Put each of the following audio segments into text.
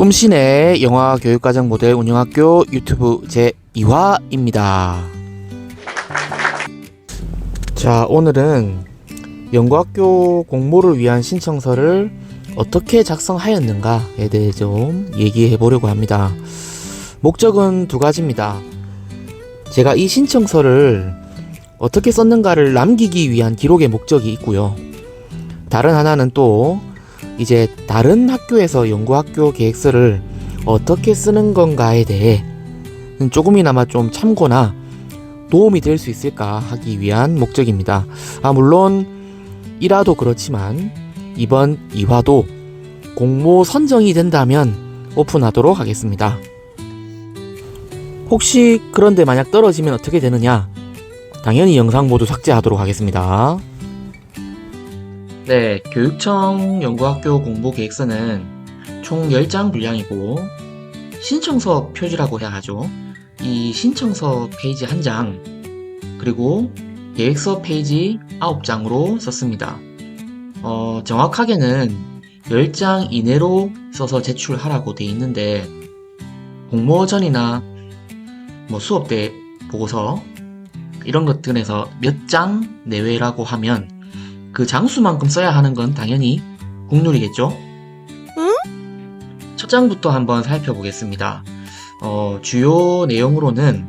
꿈신의 영화 교육과정 모델 운영학교 유튜브 제2화입니다. 자, 오늘은 연구학교 공모를 위한 신청서를 어떻게 작성하였는가에 대해 좀 얘기해 보려고 합니다. 목적은 두 가지입니다. 제가 이 신청서를 어떻게 썼는가를 남기기 위한 기록의 목적이 있고요. 다른 하나는 또 이제 다른 학교에서 연구학교 계획서를 어떻게 쓰는 건가에 대해 조금이나마 좀 참고나 도움이 될 수 있을까 하기 위한 목적입니다. 물론 1화도 그렇지만 이번 2화도 공모 선정이 된다면 오픈하도록 하겠습니다. 혹시 그런데 만약 떨어지면 어떻게 되느냐? 당연히 영상 모두 삭제하도록 하겠습니다. 네, 교육청 연구학교 공모 계획서는 총 10장 분량이고 신청서 표지라고 해야 하죠. 이 신청서 페이지 1장 그리고 계획서 페이지 9장으로 썼습니다. 정확하게는 10장 이내로 써서 제출하라고 돼 있는데 공모전이나 수업 때 보고서 이런 것들에서 몇 장 내외라고 하면 그 장수만큼 써야 하는 건 당연히 국룰이겠죠? 첫 장부터 한번 살펴보겠습니다. 주요 내용으로는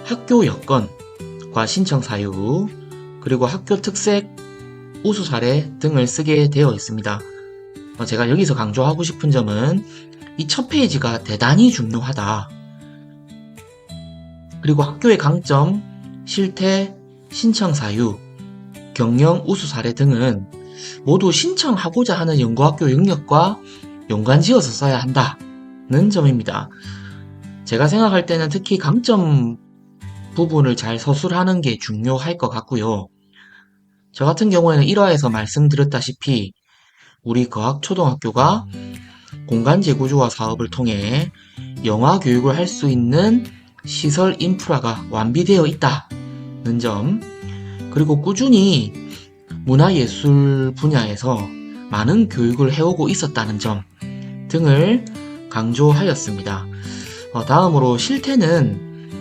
학교 여건과 신청 사유, 그리고 학교 특색, 우수 사례 등을 쓰게 되어 있습니다. 제가 여기서 강조하고 싶은 점은 이 첫 페이지가 대단히 중요하다. 그리고 학교의 강점, 실태, 신청 사유, 경영 우수 사례 등은 모두 신청하고자 하는 연구학교 영역과 연관지어서 써야 한다는 점입니다. 제가 생각할 때는 특히 강점 부분을 잘 서술하는 게 중요할 것 같고요. 저 같은 경우에는 1화에서 말씀드렸다시피 우리 거학초등학교가 공간 재구조화 사업을 통해 영화 교육을 할 수 있는 시설 인프라가 완비되어 있다는 점, 그리고 꾸준히 문화예술 분야에서 많은 교육을 해오고 있었다는 점 등을 강조하였습니다. 다음으로 실태는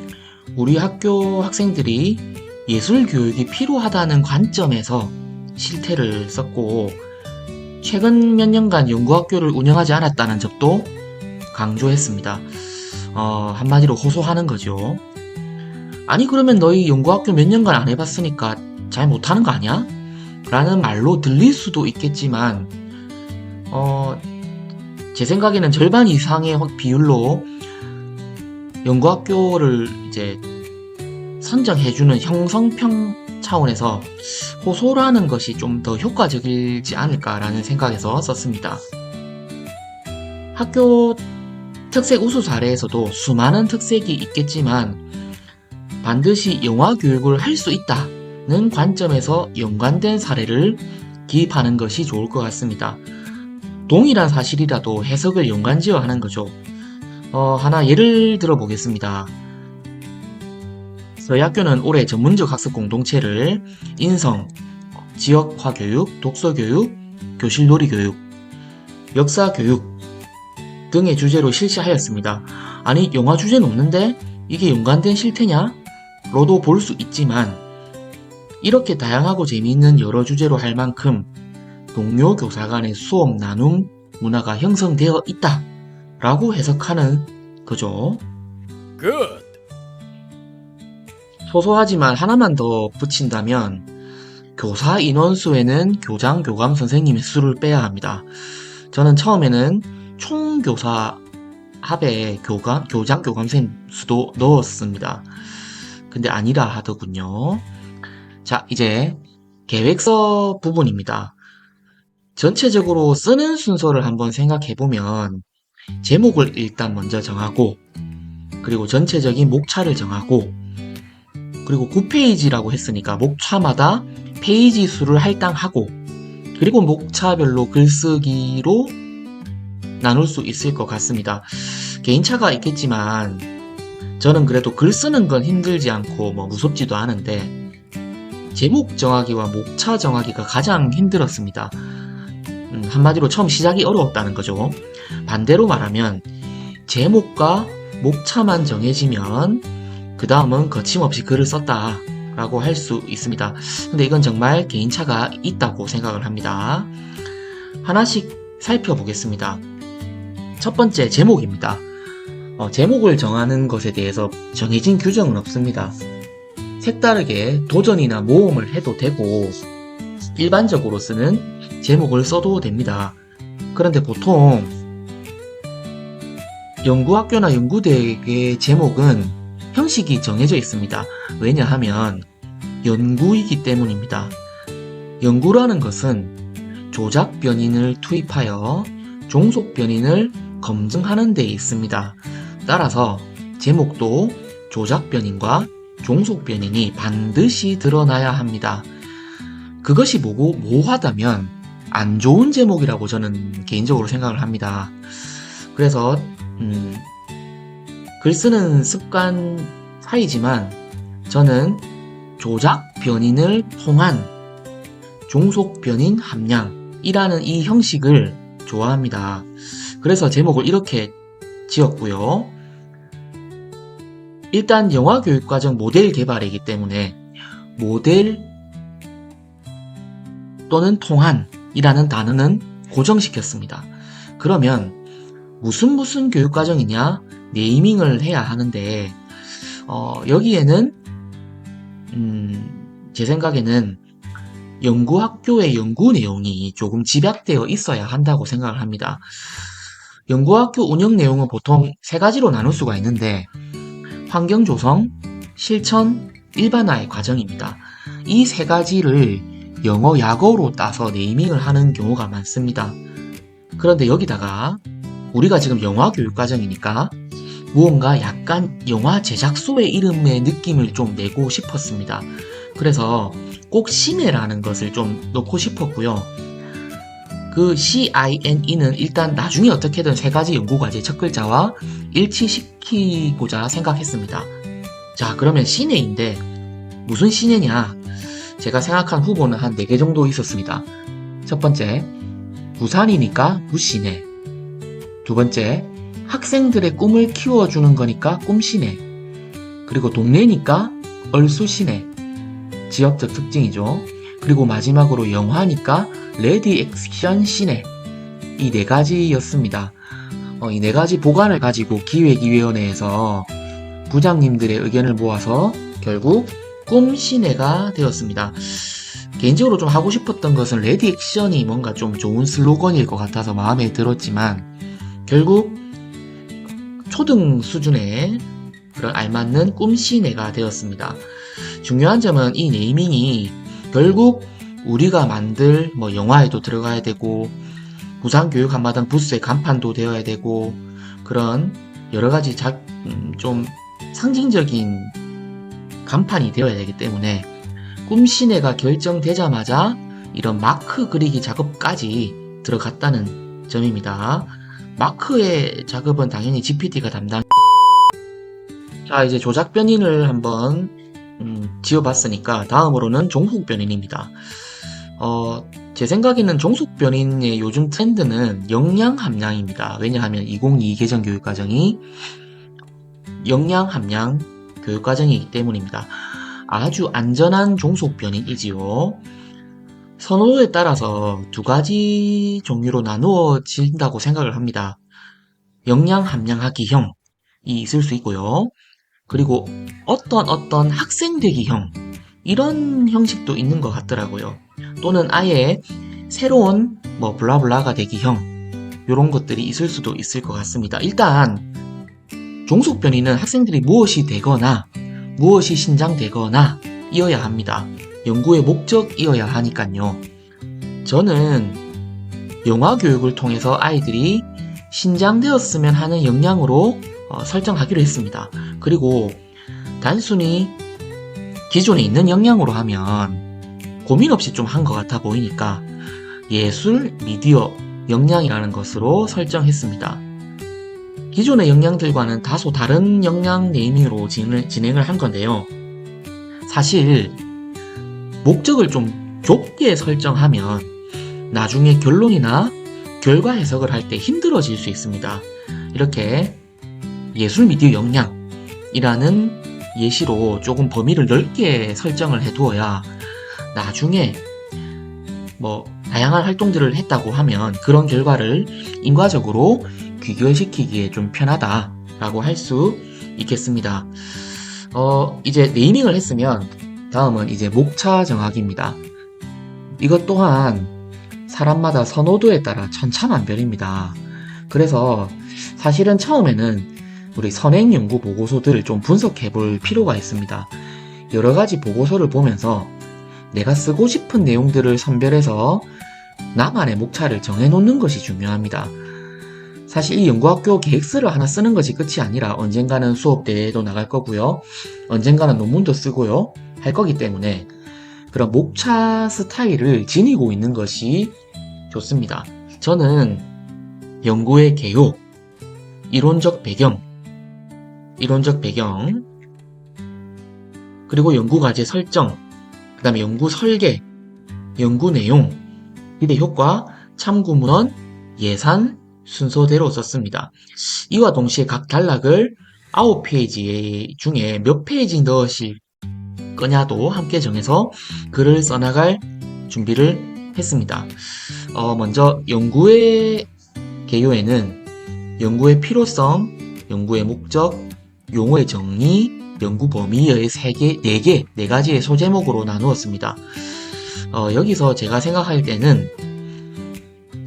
우리 학교 학생들이 예술 교육이 필요하다는 관점에서 실태를 썼고 최근 몇 년간 연구학교를 운영하지 않았다는 점도 강조했습니다. 한마디로 호소하는 거죠. 아니 그러면 너희 연구학교 몇 년간 안 해봤으니까 잘 못하는 거 아니야? 라는 말로 들릴 수도 있겠지만 제 생각에는 절반 이상의 비율로 연구학교를 이제 선정해주는 형성평 차원에서 호소라는 것이 좀 더 효과적이지 않을까라는 생각에서 썼습니다. 학교 특색 우수 사례에서도 수많은 특색이 있겠지만 반드시 영화 교육을 할 수 있다는 관점에서 연관된 사례를 기입하는 것이 좋을 것 같습니다. 동일한 사실이라도 해석을 연관지어 하는 거죠. 하나 예를 들어 보겠습니다. 저희 학교는 올해 전문적 학습 공동체를 인성, 지역화 교육, 독서 교육, 교실 놀이 교육, 역사 교육 등의 주제로 실시하였습니다. 아니 영화 주제는 없는데 이게 연관된 실태냐? 로도 볼 수 있지만 이렇게 다양하고 재미있는 여러 주제로 할 만큼 동료 교사 간의 수업 나눔 문화가 형성되어 있다 라고 해석하는 거죠. Good. 소소하지만 하나만 더 붙인다면 교사 인원수에는 교장, 교감 선생님의 수를 빼야 합니다. 저는 처음에는 총교사 합에 교장, 교감 선생님 수도 넣었습니다. 근데 아니라 하더군요. 자, 이제 계획서 부분입니다. 전체적으로 쓰는 순서를 한번 생각해보면 제목을 일단 먼저 정하고 그리고 전체적인 목차를 정하고 그리고 9페이지라고 했으니까 목차마다 페이지 수를 할당하고 그리고 목차별로 글쓰기로 나눌 수 있을 것 같습니다. 개인차가 있겠지만 저는 그래도 글 쓰는 건 힘들지 않고 무섭지도 않은데 제목 정하기와 목차 정하기가 가장 힘들었습니다. 한마디로 처음 시작이 어려웠다는 거죠. 반대로 말하면 제목과 목차만 정해지면 그 다음은 거침없이 글을 썼다 라고 할 수 있습니다. 근데 이건 정말 개인차가 있다고 생각을 합니다. 하나씩 살펴보겠습니다. 첫 번째, 제목입니다. 제목을 정하는 것에 대해서 정해진 규정은 없습니다. 색다르게 도전이나 모험을 해도 되고 일반적으로 쓰는 제목을 써도 됩니다. 그런데 보통 연구학교나 연구대의 제목은 형식이 정해져 있습니다. 왜냐하면 연구이기 때문입니다. 연구라는 것은 조작 변인을 투입하여 종속 변인을 검증하는 데 있습니다. 따라서 제목도 조작 변인과 종속 변인이 반드시 드러나야 합니다. 그것이 모호하다면 안 좋은 제목이라고 저는 개인적으로 생각을 합니다. 그래서 글 쓰는 습관 사이지만 저는 조작 변인을 통한 종속 변인 함량이라는 이 형식을 좋아합니다. 그래서 제목을 이렇게 지었고요. 일단 영화교육과정 모델 개발이기 때문에 모델 또는 통한이라는 단어는 고정시켰습니다. 그러면 무슨 교육과정이냐? 네이밍을 해야 하는데 여기에는 제 생각에는 연구학교의 연구 내용이 조금 집약되어 있어야 한다고 생각을 합니다. 연구학교 운영 내용은 보통 세 가지로 나눌 수가 있는데 환경 조성, 실천, 일반화의 과정입니다. 이 세 가지를 영어 약어로 따서 네이밍을 하는 경우가 많습니다. 그런데 여기다가 우리가 지금 영화 교육과정이니까 무언가 약간 영화 제작소의 이름의 느낌을 좀 내고 싶었습니다. 그래서 꼭 시네라는 것을 좀 넣고 싶었고요. 그 CINE는 일단 나중에 어떻게든 세 가지 연구과제 첫 글자와 일치시키고자 생각했습니다. 자, 그러면 시네인데 무슨 시네냐? 제가 생각한 후보는 한 4개 정도 있었습니다. 첫 번째, 부산이니까 부시네. 두 번째, 학생들의 꿈을 키워주는 거니까 꿈시네. 그리고 동네니까 얼쑤시네. 지역적 특징이죠. 그리고 마지막으로 영화니까 레디 액션 시네. 이 4가지였습니다. 이 4가지 보관을 가지고 기획위원회에서 부장님들의 의견을 모아서 결국 꿈시네가 되었습니다. 개인적으로 좀 하고 싶었던 것은 레디 액션이 뭔가 좀 좋은 슬로건일 것 같아서 마음에 들었지만 결국 초등 수준의 그런 알맞는 꿈시네가 되었습니다. 중요한 점은 이 네이밍이 결국 우리가 만들 영화에도 들어가야 되고 부산교육 한마당 부스의 간판도 되어야 되고 그런 여러가지 좀 상징적인 간판이 되어야 되기 때문에 꿈시네가 결정되자마자 이런 마크 그리기 작업까지 들어갔다는 점입니다. 마크의 작업은 당연히 GPT가 담당. 자, 이제 조작 변인을 한번 지어봤으니까 다음으로는 종속 변인입니다. 제 생각에는 종속 변인의 요즘 트렌드는 역량 함량입니다. 왜냐하면 2022 개정 교육과정이 역량 함량 교육과정이기 때문입니다. 아주 안전한 종속 변인이지요. 선호도에 따라서 2가지 종류로 나누어진다고 생각을 합니다. 역량 함량하기형이 있을 수 있고요. 그리고 어떤 학생 되기형 이런 형식도 있는 것 같더라고요. 또는 아예 새로운 블라블라가 되기형 이런 것들이 있을 수도 있을 것 같습니다. 일단 종속 변인은 학생들이 무엇이 되거나 무엇이 신장되거나 이어야 합니다. 연구의 목적이어야 하니까요. 저는 영화 교육을 통해서 아이들이 신장되었으면 하는 역량으로 설정하기로 했습니다. 그리고 단순히 기존에 있는 역량으로 하면 고민 없이 좀 한 것 같아 보이니까 예술, 미디어 역량이라는 것으로 설정했습니다. 기존의 역량들과는 다소 다른 역량 네이밍으로 진행을 한 건데요. 사실 목적을 좀 좁게 설정하면 나중에 결론이나 결과 해석을 할 때 힘들어질 수 있습니다. 이렇게 예술 미디어 역량이라는 예시로 조금 범위를 넓게 설정을 해두어야 나중에 다양한 활동들을 했다고 하면 그런 결과를 인과적으로 귀결시키기에 좀 편하다라고 할 수 있겠습니다. 이제 네이밍을 했으면 다음은 이제 목차 정하기입니다. 이것 또한 사람마다 선호도에 따라 천차만별입니다. 그래서 사실은 처음에는 우리 선행 연구 보고서들을 좀 분석해 볼 필요가 있습니다. 여러 가지 보고서를 보면서 내가 쓰고 싶은 내용들을 선별해서 나만의 목차를 정해놓는 것이 중요합니다. 사실 이 연구학교 계획서를 하나 쓰는 것이 끝이 아니라 언젠가는 수업대회도 나갈 거고요. 언젠가는 논문도 쓰고요. 할 거기 때문에 그런 목차 스타일을 지니고 있는 것이 좋습니다. 저는 연구의 개요, 이론적 배경, 그리고 연구과제 설정, 그 다음에 연구 설계, 연구 내용, 기대 효과, 참고문헌, 예산, 순서대로 썼습니다. 이와 동시에 각 단락을 9페이지 중에 몇 페이지 넣으실 거냐도 함께 정해서 글을 써나갈 준비를 했습니다. 먼저 연구의 개요에는 연구의 필요성, 연구의 목적, 용어의 정의, 연구 범위의 4가지의 소제목으로 나누었습니다. 여기서 제가 생각할 때는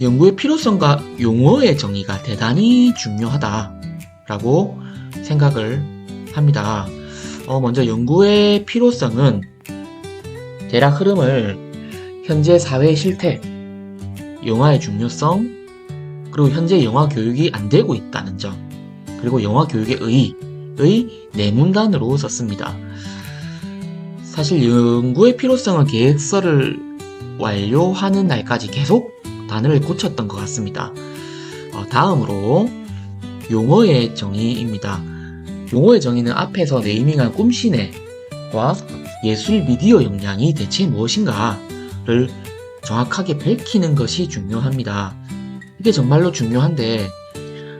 연구의 필요성과 용어의 정의가 대단히 중요하다라고 생각을 합니다. 먼저 연구의 필요성은 대략 흐름을 현재 사회 실태, 영화의 중요성, 그리고 현재 영화 교육이 안 되고 있다는 점, 그리고 영화 교육의 의의 네 문단으로 썼습니다. 사실 연구의 필요성은 계획서를 완료하는 날까지 계속 단어를 고쳤던 것 같습니다. 다음으로 용어의 정의입니다. 용어의 정의는 앞에서 네이밍한 꿈시네과 예술 미디어 역량이 대체 무엇인가를 정확하게 밝히는 것이 중요합니다. 이게 정말로 중요한데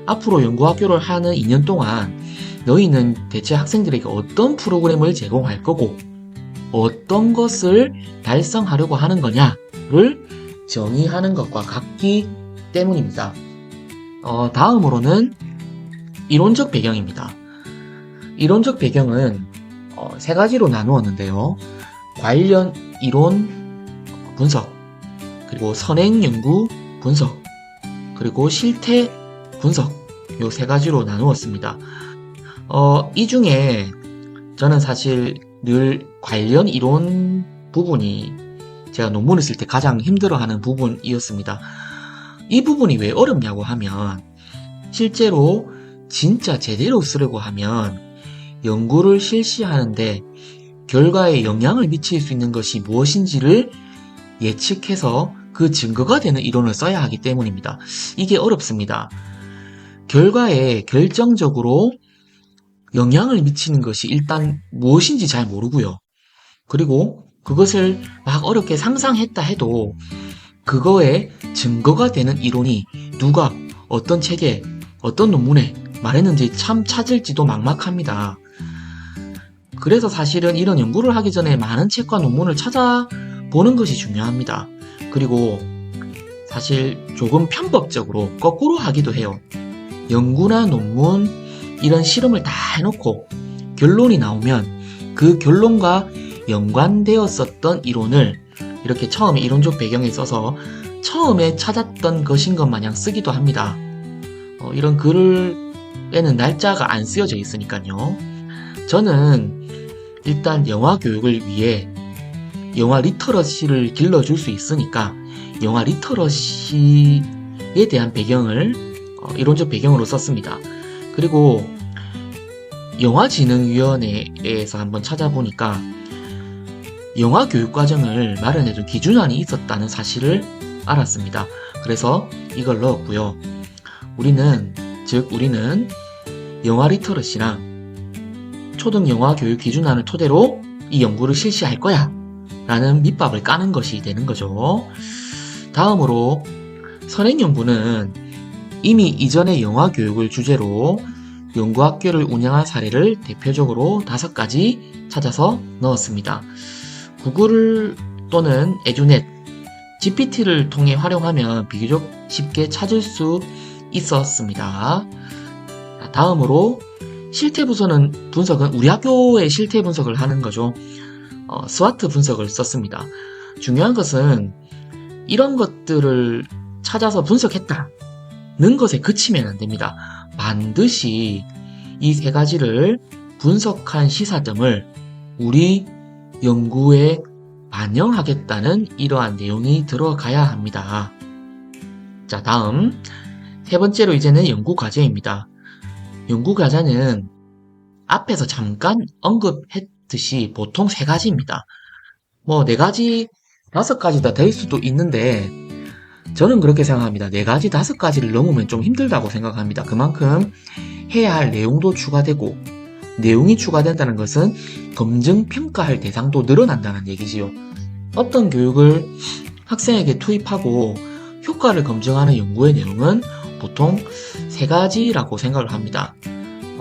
앞으로 연구학교를 하는 2년 동안 너희는 대체 학생들에게 어떤 프로그램을 제공할 거고 어떤 것을 달성하려고 하는 거냐를 정의하는 것과 같기 때문입니다. 다음으로는 이론적 배경입니다. 이론적 배경은 3가지로 나누었는데요. 관련 이론 분석, 그리고 선행 연구 분석, 그리고 실태 분석, 요 3가지로 나누었습니다. 이 중에 저는 사실 늘 관련 이론 부분이 제가 논문을 쓸 때 가장 힘들어하는 부분이었습니다. 이 부분이 왜 어렵냐고 하면 실제로 진짜 제대로 쓰려고 하면 연구를 실시하는데 결과에 영향을 미칠 수 있는 것이 무엇인지를 예측해서 그 증거가 되는 이론을 써야 하기 때문입니다. 이게 어렵습니다. 결과에 결정적으로 영향을 미치는 것이 일단 무엇인지 잘 모르고요. 그리고 그것을 막 어렵게 상상했다 해도 그거에 증거가 되는 이론이 누가 어떤 책에 어떤 논문에 말했는지 참 찾을지도 막막합니다. 그래서 사실은 이런 연구를 하기 전에 많은 책과 논문을 찾아보는 것이 중요합니다. 그리고 사실 조금 편법적으로 거꾸로 하기도 해요. 연구나 논문 이런 실험을 다 해놓고 결론이 나오면 그 결론과 연관되었었던 이론을 이렇게 처음에 이론적 배경에 써서 처음에 찾았던 것인 것 마냥 쓰기도 합니다. 이런 글에는 날짜가 안 쓰여져 있으니까요. 저는 일단 영화 교육을 위해 영화 리터러시를 길러줄 수 있으니까 영화 리터러시에 대한 배경을 이론적 배경으로 썼습니다. 그리고 영화진흥위원회에서 한번 찾아보니까 영화 교육 과정을 마련해둔 기준안이 있었다는 사실을 알았습니다. 그래서 이걸 넣었고요. 우리는 영화 리터러시랑 초등 영화 교육 기준안을 토대로 이 연구를 실시할 거야 라는 밑밥을 까는 것이 되는 거죠. 다음으로 선행연구는 이미 이전의 영화 교육을 주제로 연구학교를 운영한 사례를 대표적으로 5가지 찾아서 넣었습니다. 구글 또는 에듀넷, GPT를 통해 활용하면 비교적 쉽게 찾을 수 있었습니다. 다음으로 실태 분석은 우리 학교의 실태 분석을 하는 거죠. 스와트 분석을 썼습니다. 중요한 것은 이런 것들을 찾아서 분석했다는 것에 그치면 안 됩니다. 반드시 이 3가지를 분석한 시사점을 우리 연구에 반영하겠다는 이러한 내용이 들어가야 합니다. 자, 다음 3번째로 이제는 연구과제입니다. 연구과제는 앞에서 잠깐 언급했듯이 보통 3가지입니다. 뭐 4가지, 5가지 다 될 수도 있는데 저는 그렇게 생각합니다. 4가지, 5가지를 넘으면 좀 힘들다고 생각합니다. 그만큼 해야 할 내용도 추가되고, 내용이 추가된다는 것은 검증, 평가할 대상도 늘어난다는 얘기지요. 어떤 교육을 학생에게 투입하고 효과를 검증하는 연구의 내용은 보통 3가지라고 생각을 합니다.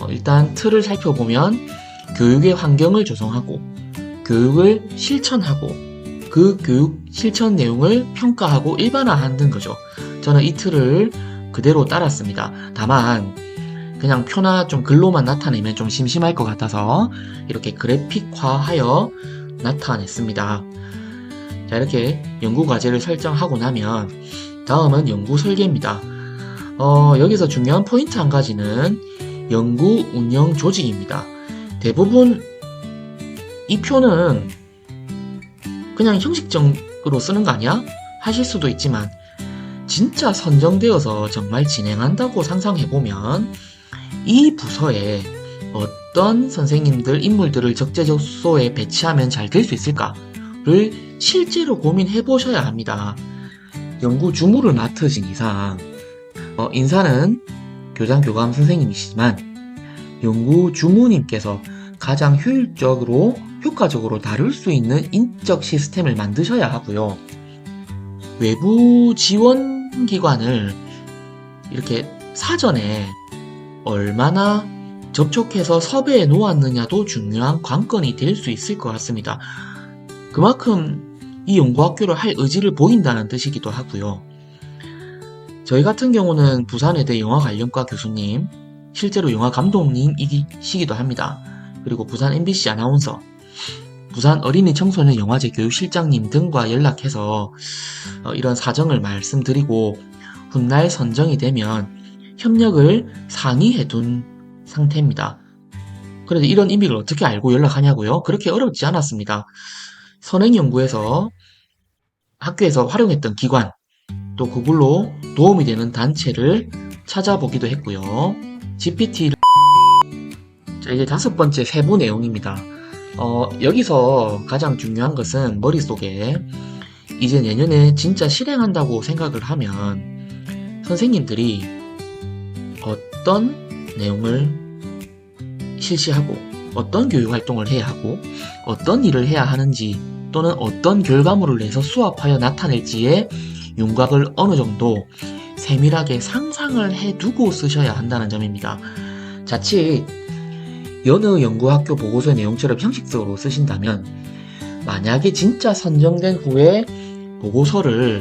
일단 틀을 살펴보면 교육의 환경을 조성하고, 교육을 실천하고, 그 교육 실천 내용을 평가하고 일반화하는 거죠. 저는 이 틀을 그대로 따랐습니다. 다만 그냥 표나 좀 글로만 나타내면 좀 심심할 것 같아서 이렇게 그래픽화하여 나타냈습니다. 자, 이렇게 연구과제를 설정하고 나면 다음은 연구 설계입니다. 여기서 중요한 포인트 한 가지는 연구 운영 조직입니다. 대부분 이 표는 그냥 형식적으로 쓰는 거 아니야? 하실 수도 있지만 진짜 선정되어서 정말 진행한다고 상상해보면 이 부서에 어떤 선생님들, 인물들을 적재적소에 배치하면 잘 될 수 있을까를 실제로 고민해보셔야 합니다. 연구 주무를 맡으신 이상 인사는 교장, 교감 선생님이시지만 연구 주무님께서 가장 효과적으로 다룰 수 있는 인적 시스템을 만드셔야 하고요. 외부 지원기관을 이렇게 사전에 얼마나 접촉해서 섭외해 놓았느냐도 중요한 관건이 될 수 있을 것 같습니다. 그만큼 이 연구학교를 할 의지를 보인다는 뜻이기도 하고요. 저희 같은 경우는 부산외대 영화관련과 교수님, 실제로 영화 감독님이시기도 합니다. 그리고 부산 MBC 아나운서, 부산 어린이 청소년 영화제 교육실장님 등과 연락해서 이런 사정을 말씀드리고 훗날 선정이 되면 협력을 상의해둔 상태입니다. 그런데 이런 의미를 어떻게 알고 연락하냐고요? 그렇게 어렵지 않았습니다. 선행연구에서 학교에서 활용했던 기관, 또 구글로 도움이 되는 단체를 찾아보기도 했고요. GPT를 자, 이제 5번째 세부 내용입니다. 여기서 가장 중요한 것은 머릿속에 이제 내년에 진짜 실행한다고 생각을 하면 선생님들이 어떤 내용을 실시하고 어떤 교육활동을 해야 하고 어떤 일을 해야 하는지 또는 어떤 결과물을 내서 수합하여 나타낼지에 윤곽을 어느 정도 세밀하게 상상을 해두고 쓰셔야 한다는 점입니다. 자칫 여느 연구학교 보고서의 내용처럼 형식적으로 쓰신다면 만약에 진짜 선정된 후에 보고서를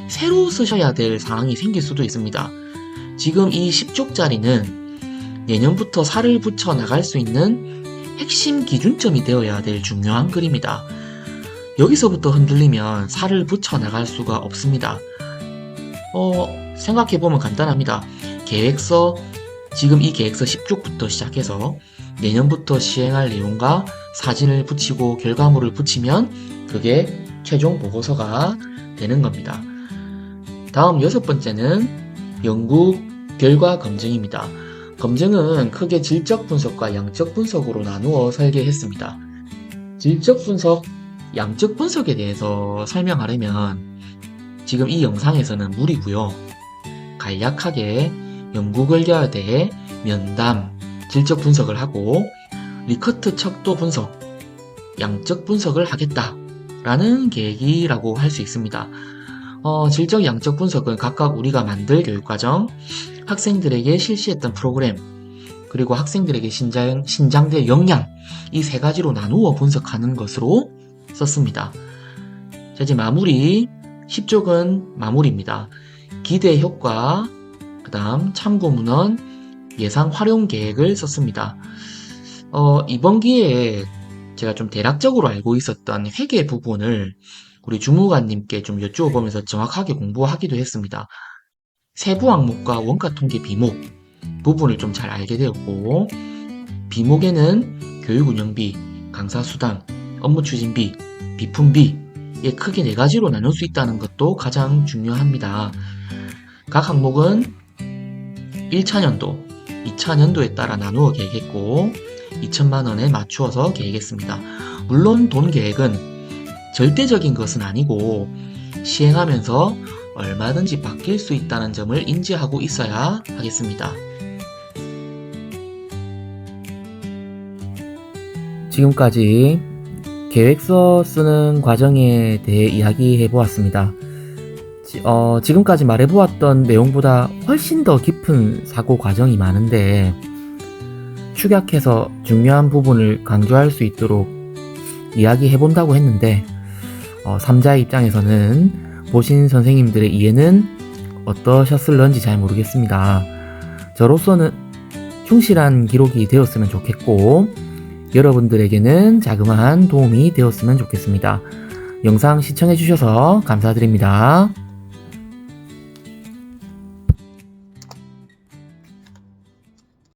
새로 쓰셔야 될 상황이 생길 수도 있습니다. 지금 이 10쪽짜리는 내년부터 살을 붙여 나갈 수 있는 핵심 기준점이 되어야 될 중요한 글입니다. 여기서부터 흔들리면 살을 붙여 나갈 수가 없습니다. 생각해보면 간단합니다. 계획서, 지금 이 계획서 10쪽부터 시작해서 내년부터 시행할 내용과 사진을 붙이고 결과물을 붙이면 그게 최종 보고서가 되는 겁니다. 다음 6번째는 연구 결과 검증입니다. 검증은 크게 질적 분석과 양적 분석으로 나누어 설계했습니다. 질적 분석, 양적 분석에 대해서 설명하려면 지금 이 영상에서는 무리고요. 간략하게 연구 결과에 대해 면담, 질적 분석을 하고 리커트 척도 분석, 양적 분석을 하겠다라는 계획이라고 할 수 있습니다. 질적 양적 분석은 각각 우리가 만들 교육과정, 학생들에게 실시했던 프로그램, 그리고 학생들에게 신장될 역량, 이 세 가지로 나누어 분석하는 것으로 썼습니다. 자, 이제 마무리. 10쪽은 마무리입니다. 기대 효과, 그 다음 참고 문헌, 예상 활용 계획을 썼습니다. 이번 기회에 제가 좀 대략적으로 알고 있었던 회계 부분을 우리 주무관님께 좀 여쭈어보면서 정확하게 공부하기도 했습니다. 세부 항목과 원가 통계 비목 부분을 좀 잘 알게 되었고, 비목에는 교육 운영비, 강사 수당, 업무 추진비, 비품비에 크게 네 가지로 나눌 수 있다는 것도 가장 중요합니다. 각 항목은 1차년도, 2차년도에 따라 나누어 계획했고 2천만 원에 맞추어서 계획했습니다. 물론 돈 계획은 절대적인 것은 아니고 시행하면서 얼마든지 바뀔 수 있다는 점을 인지하고 있어야 하겠습니다. 지금까지 계획서 쓰는 과정에 대해 이야기해 보았습니다. 지금까지 말해보았던 내용보다 훨씬 더 깊은 사고 과정이 많은데 축약해서 중요한 부분을 강조할 수 있도록 이야기해 본다고 했는데 3자의 입장에서는 보신 선생님들의 이해는 어떠셨을런지 잘 모르겠습니다. 저로서는 충실한 기록이 되었으면 좋겠고 여러분들에게는 자그마한 도움이 되었으면 좋겠습니다. 영상 시청해 주셔서 감사드립니다.